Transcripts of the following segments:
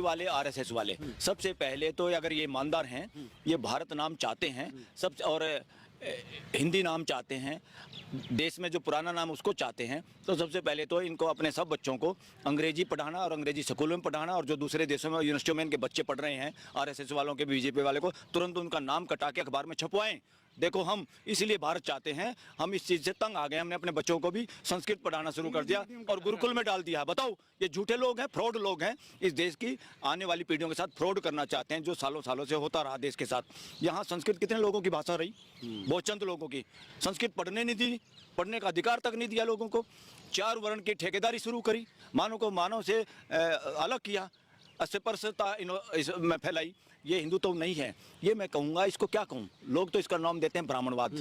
वाले आरएसएस वाले सबसे पहले तो अगर ये ईमानदार हैं, ये भारत नाम चाहते हैं सब और हिंदी नाम चाहते हैं, देश में जो पुराना नाम उसको चाहते हैं, तो सबसे पहले तो इनको अपने सब बच्चों को अंग्रेजी पढ़ाना और अंग्रेजी स्कूलों में पढ़ाना, और जो दूसरे देशों में यूनिवर्सिटियों में इनके बच्चे पढ़ रहे हैं आरएसएस वालों के, बीजेपी वाले को तुरंत उनका नाम कटा के अखबार में छपवाएं। देखो हम इसलिए भारत चाहते हैं, हम इस चीज़ से तंग आ गए, हमने अपने बच्चों को भी संस्कृत पढ़ाना शुरू कर दिया और गुरुकुल में डाल दिया। बताओ, ये झूठे लोग हैं, फ्रॉड लोग हैं, इस देश की आने वाली पीढ़ियों के साथ फ्रॉड करना चाहते हैं, जो सालों सालों से होता रहा देश के साथ। यहाँ संस्कृत कितने लोगों की भाषा रही, बहुत चंद लोगों की। संस्कृत पढ़ने नहीं दी, पढ़ने का अधिकार तक नहीं दिया लोगों को। 4 वर्ण की ठेकेदारी शुरू करी, मानव को मानव से अलग किया, अस्पृश्यता में फैलाई। ये हिंदुत्व नहीं है, ये मैं कहूँगा, इसको क्या कहूँ, लोग तो इसका नाम देते हैं ब्राह्मणवाद,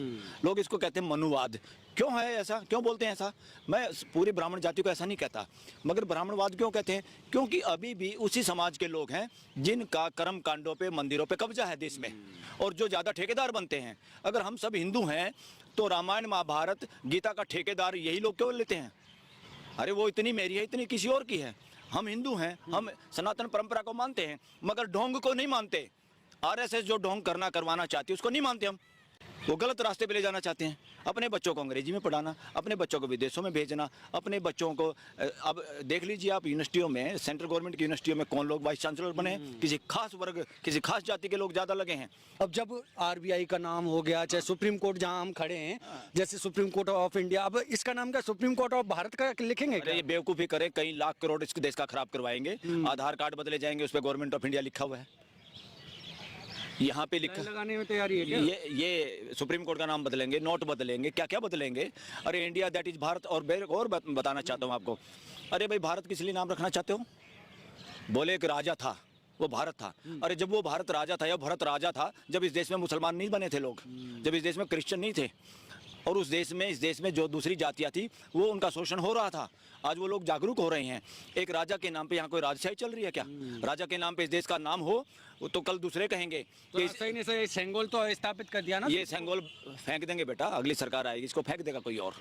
लोग इसको कहते हैं मनुवाद। क्यों है ऐसा, क्यों बोलते हैं ऐसा? मैं पूरी ब्राह्मण जाति को ऐसा नहीं कहता, मगर ब्राह्मणवाद क्यों कहते हैं? क्योंकि अभी भी उसी समाज के लोग हैं जिनका कर्म कांडों पे, मंदिरों पे कब्जा है देश में, और जो ज़्यादा ठेकेदार बनते हैं। अगर हम सब हिंदू हैं तो रामायण महाभारत गीता का ठेकेदार यही लोग क्यों लेते हैं? अरे वो इतनी मेरी है, इतनी किसी और की है। हम हिंदू हैं, हम सनातन परंपरा को मानते हैं, मगर ढोंग को नहीं मानते। आरएसएस जो ढोंग करवाना चाहती है उसको नहीं मानते हम। वो गलत रास्ते पे ले जाना चाहते हैं। अपने बच्चों को अंग्रेजी में पढ़ाना, अपने बच्चों को विदेशों में भेजना, अपने बच्चों को अब देख लीजिए आप यूनिवर्सिटियों में, सेंट्रल गवर्नमेंट की यूनिवर्सिटियों में कौन लोग वाइस चांसलर बने हैं? किसी खास वर्ग, किसी खास जाति के लोग ज़्यादा लगे हैं। अब जब आरबीआई का नाम हो गया, चाहे सुप्रीम कोर्ट जहां हम खड़े हैं, जैसे सुप्रीम कोर्ट ऑफ इंडिया, अब इसका नाम क्या सुप्रीम कोर्ट ऑफ भारत का लिखेंगे? ये बेवकूफ़ी करे, कई लाख करोड़ इस देश का खराब करवाएंगे। आधार कार्ड बदले जाएंगे, उस पर गवर्नमेंट ऑफ इंडिया लिखा हुआ है, यहाँ पे लिखा लगाने में तैयारी है क्या? ये सुप्रीम कोर्ट का नाम बदलेंगे, नोट बदलेंगे, क्या क्या बदलेंगे। अरे इंडिया दैट इज भारत। और बताना चाहता हूँ आपको, अरे भाई भारत किस लिए नाम रखना चाहते हो? बोले एक राजा था, वो भारत था। अरे जब वो भारत राजा था या भरत राजा था, जब इस देश में मुसलमान नहीं बने थे लोग, जब इस देश में क्रिश्चियन नहीं थे, और उस देश में, इस देश में जो दूसरी जातियाँ थी वो उनका शोषण हो रहा था। आज वो लोग जागरूक हो रहे हैं। एक राजा के नाम पे यहाँ कोई राजशाही चल रही है क्या? राजा के नाम पे इस देश का नाम हो तो कल दूसरे कहेंगे तो सही नहीं सही सेंगोल तो स्थापित कर दिया ना। ये सेंगोल फेंक देंगे बेटा, अगली सरकार आएगी, इसको फेंक देगा कोई और,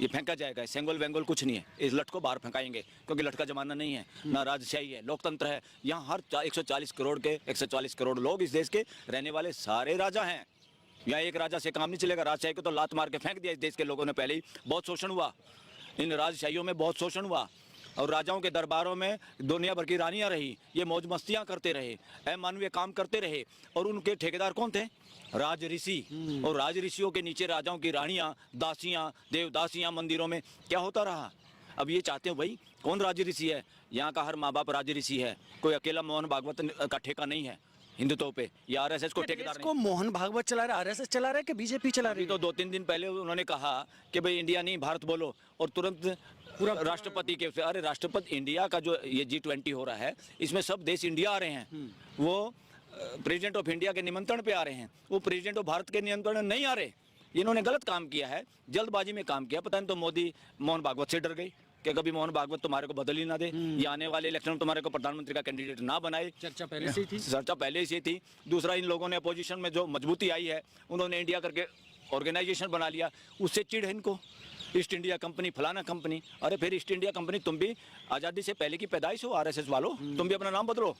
ये फेंका जाएगा। सेंगोल वेंगोल कुछ नहीं है, इस लट को बाहर फेंकाएंगे, क्योंकि लट का जमाना नहीं है, ना राजशाही है, लोकतंत्र है। यहाँ हर 140 करोड़ लोग इस देश के रहने वाले सारे राजा हैं। यहाँ एक राजा से काम नहीं चलेगा। राजशाही को तो लात मार के फेंक दिया इस देश के लोगों ने पहले ही। बहुत शोषण हुआ, इन राजशाहियों में बहुत शोषण हुआ, और राजाओं के दरबारों में दुनिया भर की रानियां रही, ये मौज मस्तियां करते रहे, अमानवीय काम करते रहे, और उनके ठेकेदार कौन थे? राज ऋषि। और राज ऋषियों के नीचे राजाओं की रानियां, दासियां, देवदासियां मंदिरों में। क्या होता रहा? अब ये चाहते हो भाई, कौन राज ऋषि है? यहाँ का हर माँ बाप राज ऋषि है, कोई अकेला मोहन भागवत का ठेका नहीं है हिंदुत्व पे। या आरएसएस को ठेकेदार को मोहन भागवत चला रहा है, आरएसएस चला रहा है कि बीजेपी चला रही है? तो 2-3 दिन पहले उन्होंने कहा कि भाई इंडिया नहीं भारत बोलो, और तुरंत पूरा राष्ट्रपति के, अरे राष्ट्रपति इंडिया का जो ये G20 हो रहा है, इसमें सब देश इंडिया आ रहे हैं। वो प्रेसिडेंट ऑफ इंडिया के निमंत्रण पे आ रहे हैं, वो प्रेसिडेंट ऑफ भारत के निमंत्रण नहीं आ रहे। इन्होंने गलत काम किया है, जल्दबाजी में काम किया। पता नहीं तो मोदी मोहन भागवत से डर गई कि कभी मोहन भागवत तुम्हारे को बदल ही ना दे, या आने वाले इलेक्शन में तुम्हारे को प्रधानमंत्री का कैंडिडेट ना बनाए। चर्चा पहले से थी, चर्चा पहले से थी। दूसरा, इन लोगों ने अपोजिशन में जो मजबूती आई है, उन्होंने इंडिया करके ऑर्गेनाइजेशन बना लिया, उससे चिढ़ है इनको। ईस्ट इंडिया कंपनी, फलाना कंपनी। अरे फिर ईस्ट इंडिया कंपनी, तुम भी आज़ादी से पहले की पैदाइश हो आरएसएस वालों, तुम भी अपना नाम बदलो,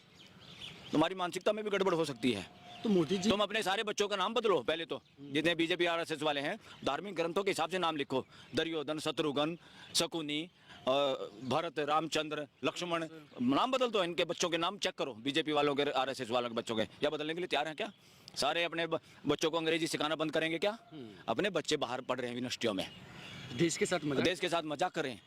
तुम्हारी मानसिकता में भी गड़बड़ हो सकती है। तो मोदी जी, तुम अपने सारे बच्चों का नाम बदलो पहले तो, जितने बीजेपी आरएसएस वाले हैं, धार्मिक ग्रंथों के हिसाब से नाम लिखो। दुर्योधन, शत्रुघ्न, शकुनी, भरत, रामचंद्र, लक्ष्मण, नाम बदल दो। इनके बच्चों के नाम चेक करो, बीजेपी वालों के, आरएसएस वालों के बच्चों के। या बदलने के लिए तैयार हैं क्या? सारे अपने बच्चों को अंग्रेजी सिखाना बंद करेंगे क्या? अपने बच्चे बाहर पढ़ रहे हैं यूनिवर्सिटियों में, देश के साथ मजाक कर रहे हैं।